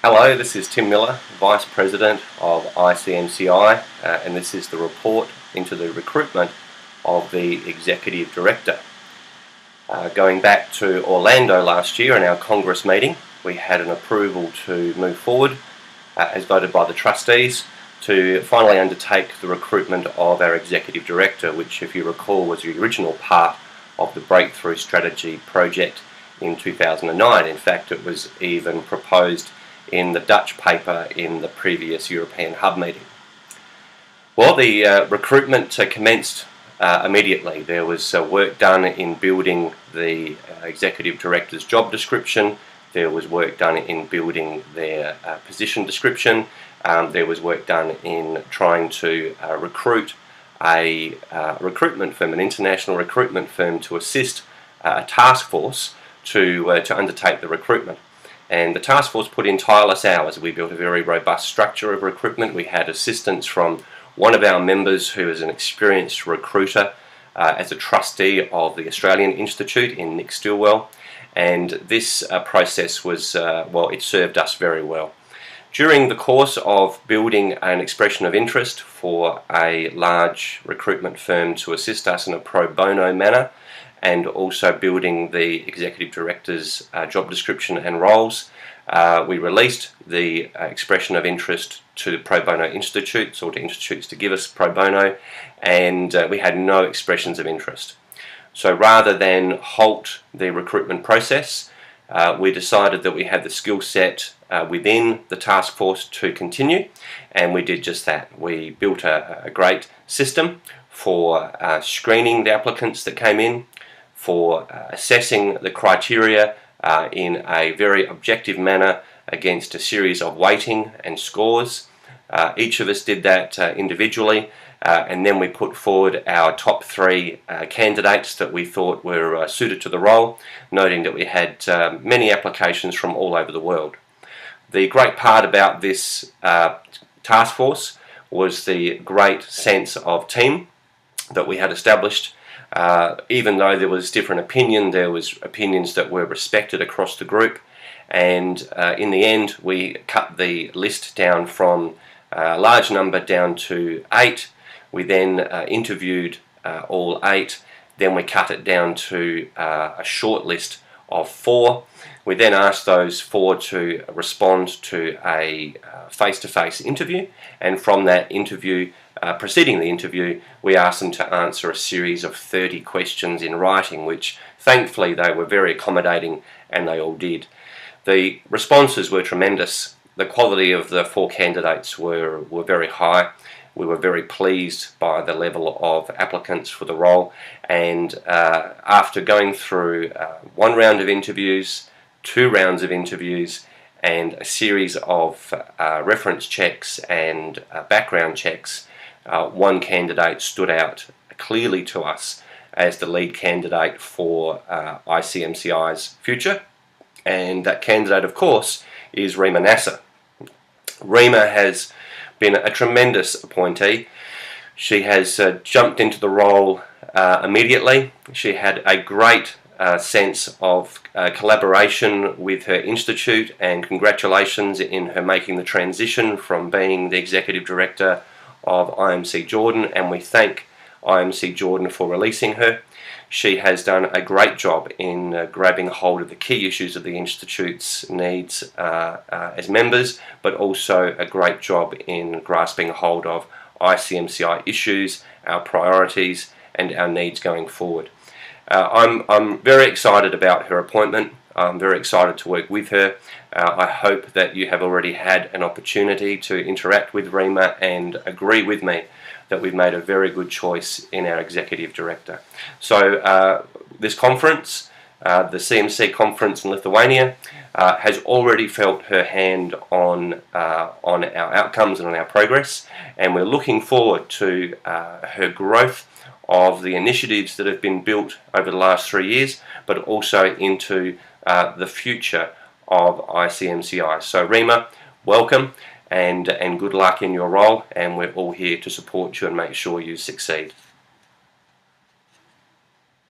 Hello, this is Tim Miller, Vice President of ICMCI, and this is the report into the recruitment of the Executive Director. Going back to Orlando last year in our Congress meeting, we had an approval to move forward, as voted by the trustees, to finally undertake the recruitment of our Executive Director, which, if you recall, was the original part of the Breakthrough Strategy project in 2009. In fact, it was even proposed in the Dutch paper in the previous European Hub meeting. Well, the recruitment commenced immediately. There was work done in building the Executive Director's job description. There was work done in building their position description. There was work done in trying to recruit a recruitment firm, an international recruitment firm, to assist a task force to undertake the recruitment. And the task force put in tireless hours. We built a very robust structure of recruitment. We had assistance from one of our members who is an experienced recruiter as a trustee of the Australian Institute in Nick Stillwell. And this process was, it served us very well. During the course of building an expression of interest for a large recruitment firm to assist us in a pro bono manner, and also building the Executive Director's job description and roles, we released the expression of interest to the pro bono institutes, or to institutes to give us pro bono, and we had no expressions of interest. So rather than halt the recruitment process, we decided that we had the skill set within the task force to continue, and we did just that. We built a great system for screening the applicants that came in, for assessing the criteria in a very objective manner against a series of weighting and scores. Each of us did that individually, and then we put forward our top three candidates that we thought were suited to the role, noting that we had many applications from all over the world. The great part about this task force was the great sense of team that we had established. Even though there was different opinion, there was opinions that were respected across the group, and in the end we cut the list down from a large number down to 8. We then interviewed all 8, then we cut it down to a short list of 4. We then asked those 4 to respond to a face-to-face interview, and from that interview, preceding the interview, we asked them to answer a series of 30 questions in writing, which thankfully they were very accommodating, and they all did. The responses were tremendous. The quality of the 4 candidates were very high. We were very pleased by the level of applicants for the role, and after going through 1 round of interviews, 2 rounds of interviews, and a series of reference checks and background checks, 1 candidate stood out clearly to us as the lead candidate for ICMCI's future, and that candidate, of course, is Rima Nasser. Rima has been a tremendous appointee. She has jumped into the role immediately. She had a great sense of collaboration with her institute, and congratulations in her making the transition from being the Executive Director of IMC Jordan, and we thank IMC Jordan for releasing her. She has done a great job in grabbing hold of the key issues of the Institute's needs as members, but also a great job in grasping hold of ICMCI issues, our priorities, and our needs going forward. I'm very excited about her appointment. I'm very excited to work with her. I hope that you have already had an opportunity to interact with Rima and agree with me that we've made a very good choice in our Executive Director. So this conference, the CMC conference in Lithuania, has already felt her hand on our outcomes and on our progress, and we're looking forward to her growth of the initiatives that have been built over the last 3 years, but also into the future of ICMCI. So Rima, welcome, and good luck in your role, and we're all here to support you and make sure you succeed.